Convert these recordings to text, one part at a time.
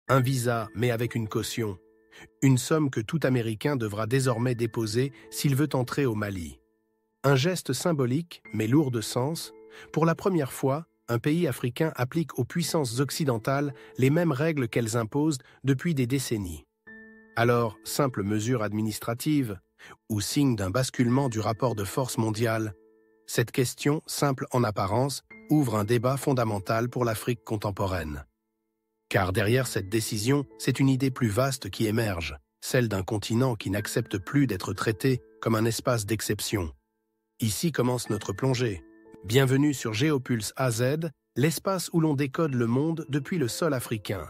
Un visa, mais avec une caution. Une somme que tout Américain devra désormais déposer s'il veut entrer au Mali. Un geste symbolique, mais lourd de sens. Pour la première fois, un pays africain applique aux puissances occidentales les mêmes règles qu'elles imposent depuis des décennies. Alors, simple mesure administrative ou signe d'un basculement du rapport de force mondial? Cette question, simple en apparence, ouvre un débat fondamental pour l'Afrique contemporaine. Car derrière cette décision, c'est une idée plus vaste qui émerge, celle d'un continent qui n'accepte plus d'être traité comme un espace d'exception. Ici commence notre plongée. Bienvenue sur Géopulse AZ, l'espace où l'on décode le monde depuis le sol africain.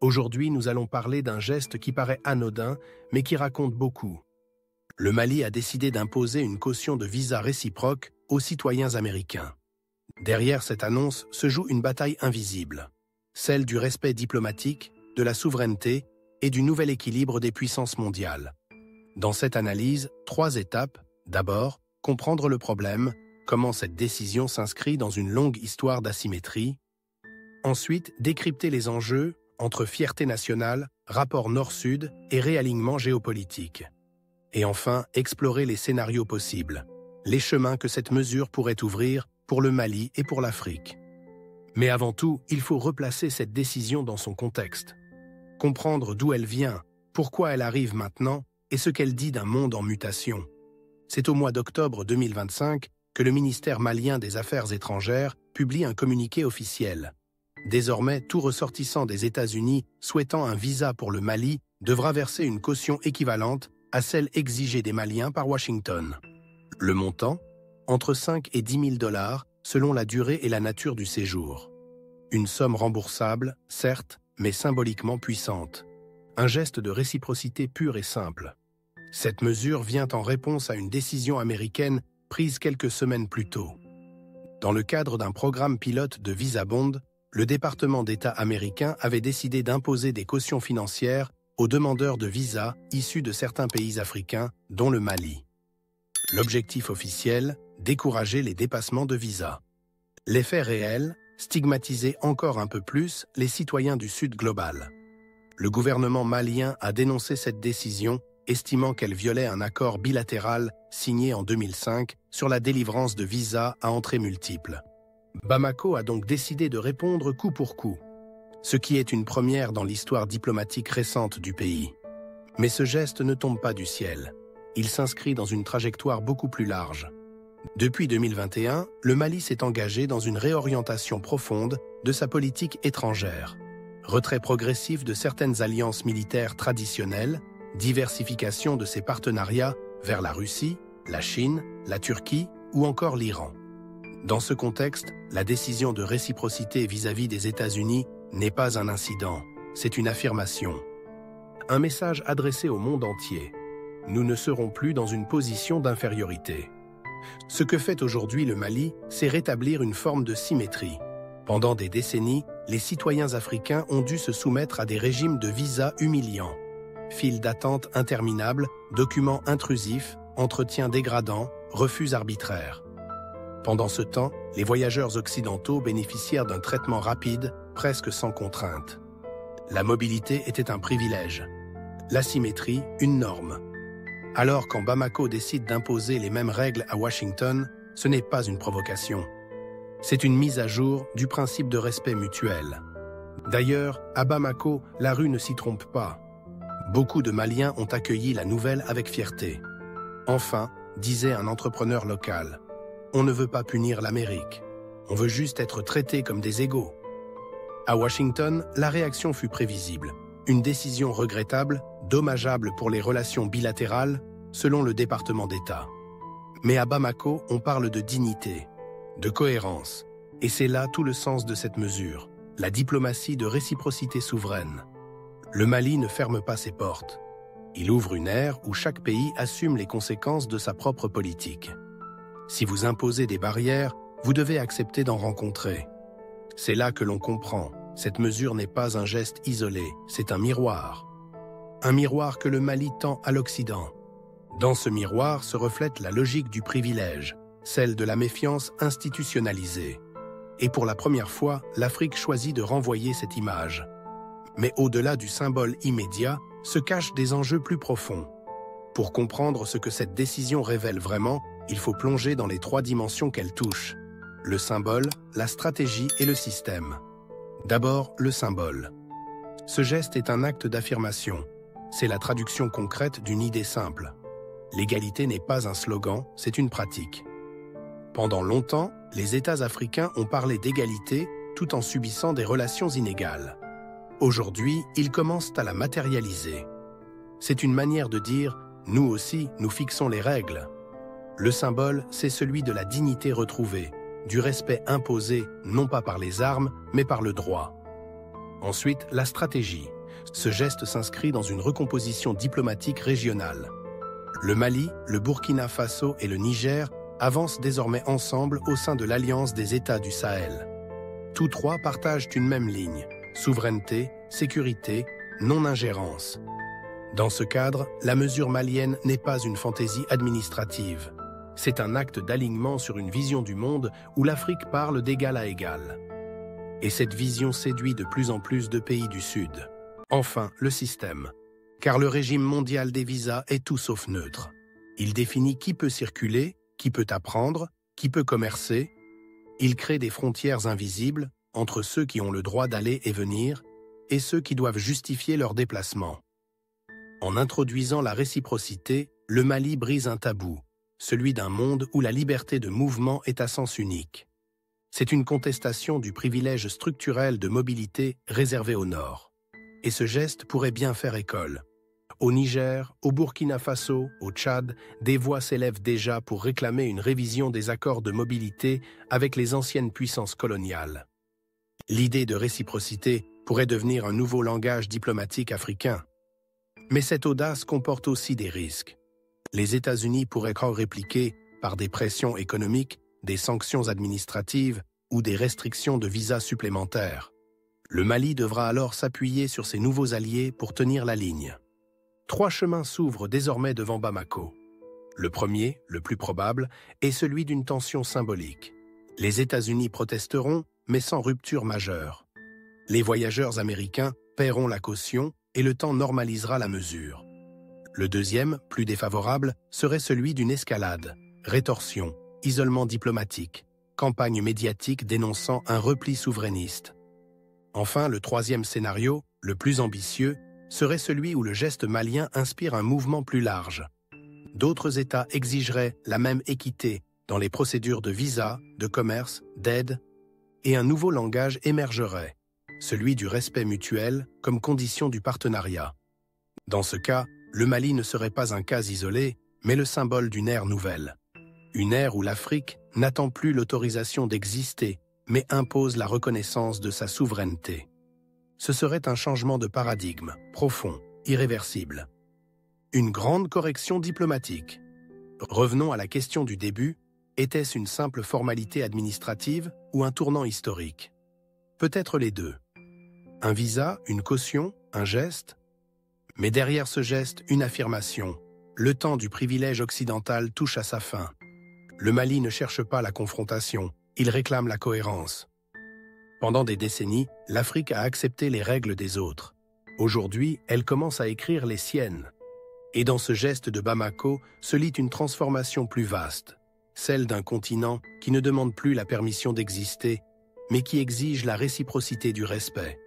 Aujourd'hui, nous allons parler d'un geste qui paraît anodin, mais qui raconte beaucoup. Le Mali a décidé d'imposer une caution de visa réciproque aux citoyens américains. Derrière cette annonce se joue une bataille invisible, celle du respect diplomatique, de la souveraineté et du nouvel équilibre des puissances mondiales. Dans cette analyse, 3 étapes. D'abord, comprendre le problème, comment cette décision s'inscrit dans une longue histoire d'asymétrie. Ensuite, décrypter les enjeux entre fierté nationale, rapport nord-sud et réalignement géopolitique. Et enfin, explorer les scénarios possibles, les chemins que cette mesure pourrait ouvrir pour le Mali et pour l'Afrique. Mais avant tout, il faut replacer cette décision dans son contexte. Comprendre d'où elle vient, pourquoi elle arrive maintenant et ce qu'elle dit d'un monde en mutation. C'est au mois d'octobre 2025 que le ministère malien des Affaires étrangères publie un communiqué officiel. Désormais, tout ressortissant des États-Unis souhaitant un visa pour le Mali devra verser une caution équivalente à celle exigée des Maliens par Washington. Le montant, entre 5 et 10 000 $, selon la durée et la nature du séjour. Une somme remboursable, certes, mais symboliquement puissante. Un geste de réciprocité pure et simple. Cette mesure vient en réponse à une décision américaine prise quelques semaines plus tôt. Dans le cadre d'un programme pilote de Visa Bond, le département d'État américain avait décidé d'imposer des cautions financières aux demandeurs de visa issus de certains pays africains, dont le Mali. L'objectif officiel, décourager les dépassements de visa. L'effet réel, stigmatiser encore un peu plus les citoyens du Sud global. Le gouvernement malien a dénoncé cette décision, estimant qu'elle violait un accord bilatéral signé en 2005 sur la délivrance de visas à entrées multiples. Bamako a donc décidé de répondre coup pour coup, ce qui est une première dans l'histoire diplomatique récente du pays. Mais ce geste ne tombe pas du ciel. Il s'inscrit dans une trajectoire beaucoup plus large. Depuis 2021, le Mali s'est engagé dans une réorientation profonde de sa politique étrangère. Retrait progressif de certaines alliances militaires traditionnelles, diversification de ses partenariats vers la Russie, la Chine, la Turquie ou encore l'Iran. Dans ce contexte, la décision de réciprocité vis-à-vis des États-Unis n'est pas un incident, c'est une affirmation. Un message adressé au monde entier. Nous ne serons plus dans une position d'infériorité. Ce que fait aujourd'hui le Mali, c'est rétablir une forme de symétrie. Pendant des décennies, les citoyens africains ont dû se soumettre à des régimes de visas humiliants. Files d'attente interminables, documents intrusifs, entretiens dégradants, refus arbitraires. Pendant ce temps, les voyageurs occidentaux bénéficièrent d'un traitement rapide, presque sans contrainte. La mobilité était un privilège. L'asymétrie, une norme. Alors quand Bamako décide d'imposer les mêmes règles à Washington, ce n'est pas une provocation. C'est une mise à jour du principe de respect mutuel. D'ailleurs, à Bamako, la rue ne s'y trompe pas. Beaucoup de Maliens ont accueilli la nouvelle avec fierté. Enfin, disait un entrepreneur local, on ne veut pas punir l'Amérique. On veut juste être traités comme des égaux. À Washington, la réaction fut prévisible. Une décision regrettable, dommageable pour les relations bilatérales, selon le département d'État. Mais à Bamako, on parle de dignité, de cohérence. Et c'est là tout le sens de cette mesure, la diplomatie de réciprocité souveraine. Le Mali ne ferme pas ses portes. Il ouvre une ère où chaque pays assume les conséquences de sa propre politique. Si vous imposez des barrières, vous devez accepter d'en rencontrer. C'est là que l'on comprend. Cette mesure n'est pas un geste isolé, c'est un miroir. Un miroir que le Mali tend à l'Occident. Dans ce miroir se reflète la logique du privilège, celle de la méfiance institutionnalisée. Et pour la première fois, l'Afrique choisit de renvoyer cette image. Mais au-delà du symbole immédiat, se cachent des enjeux plus profonds. Pour comprendre ce que cette décision révèle vraiment, il faut plonger dans les 3 dimensions qu'elle touche: le symbole, la stratégie et le système. D'abord, le symbole. Ce geste est un acte d'affirmation. C'est la traduction concrète d'une idée simple. L'égalité n'est pas un slogan, c'est une pratique. Pendant longtemps, les États africains ont parlé d'égalité tout en subissant des relations inégales. Aujourd'hui, ils commencent à la matérialiser. C'est une manière de dire « nous aussi, nous fixons les règles ». Le symbole, c'est celui de la dignité retrouvée, du respect imposé non pas par les armes, mais par le droit. Ensuite, la stratégie. Ce geste s'inscrit dans une recomposition diplomatique régionale. Le Mali, le Burkina Faso et le Niger avancent désormais ensemble au sein de l'Alliance des États du Sahel. Tous 3 partagent une même ligne: souveraineté, sécurité, non-ingérence. Dans ce cadre, la mesure malienne n'est pas une fantaisie administrative. C'est un acte d'alignement sur une vision du monde où l'Afrique parle d'égal à égal. Et cette vision séduit de plus en plus de pays du Sud. Enfin, le système. Car le régime mondial des visas est tout sauf neutre. Il définit qui peut circuler, qui peut apprendre, qui peut commercer. Il crée des frontières invisibles entre ceux qui ont le droit d'aller et venir et ceux qui doivent justifier leur déplacement. En introduisant la réciprocité, le Mali brise un tabou, celui d'un monde où la liberté de mouvement est à sens unique. C'est une contestation du privilège structurel de mobilité réservé au Nord. Et ce geste pourrait bien faire école. Au Niger, au Burkina Faso, au Tchad, des voix s'élèvent déjà pour réclamer une révision des accords de mobilité avec les anciennes puissances coloniales. L'idée de réciprocité pourrait devenir un nouveau langage diplomatique africain. Mais cette audace comporte aussi des risques. Les États-Unis pourraient répliquer, par des pressions économiques, des sanctions administratives ou des restrictions de visas supplémentaires. Le Mali devra alors s'appuyer sur ses nouveaux alliés pour tenir la ligne. 3 chemins s'ouvrent désormais devant Bamako. Le premier, le plus probable, est celui d'une tension symbolique. Les États-Unis protesteront, mais sans rupture majeure. Les voyageurs américains paieront la caution et le temps normalisera la mesure. Le deuxième, plus défavorable, serait celui d'une escalade, rétorsion, isolement diplomatique, campagne médiatique dénonçant un repli souverainiste. Enfin, le troisième scénario, le plus ambitieux, serait celui où le geste malien inspire un mouvement plus large. D'autres États exigeraient la même équité dans les procédures de visa, de commerce, d'aide, et un nouveau langage émergerait, celui du respect mutuel comme condition du partenariat. Dans ce cas, le Mali ne serait pas un cas isolé, mais le symbole d'une ère nouvelle. Une ère où l'Afrique n'attend plus l'autorisation d'exister, mais impose la reconnaissance de sa souveraineté. Ce serait un changement de paradigme, profond, irréversible. Une grande correction diplomatique. Revenons à la question du début, était-ce une simple formalité administrative ou un tournant historique? Peut-être les deux. Un visa, une caution, un geste? Mais derrière ce geste, une affirmation. Le temps du privilège occidental touche à sa fin. Le Mali ne cherche pas la confrontation, il réclame la cohérence. Pendant des décennies, l'Afrique a accepté les règles des autres. Aujourd'hui, elle commence à écrire les siennes. Et dans ce geste de Bamako se lit une transformation plus vaste, celle d'un continent qui ne demande plus la permission d'exister, mais qui exige la réciprocité du respect.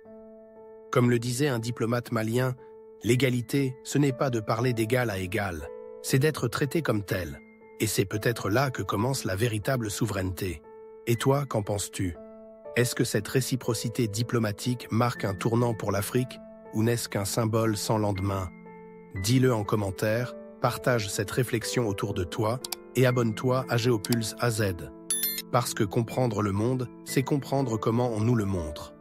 Comme le disait un diplomate malien, l'égalité, ce n'est pas de parler d'égal à égal, c'est d'être traité comme tel. Et c'est peut-être là que commence la véritable souveraineté. Et toi, qu'en penses-tu? Est-ce que cette réciprocité diplomatique marque un tournant pour l'Afrique ou n'est-ce qu'un symbole sans lendemain? Dis-le en commentaire, partage cette réflexion autour de toi et abonne-toi à Géopulse AZ. Parce que comprendre le monde, c'est comprendre comment on nous le montre.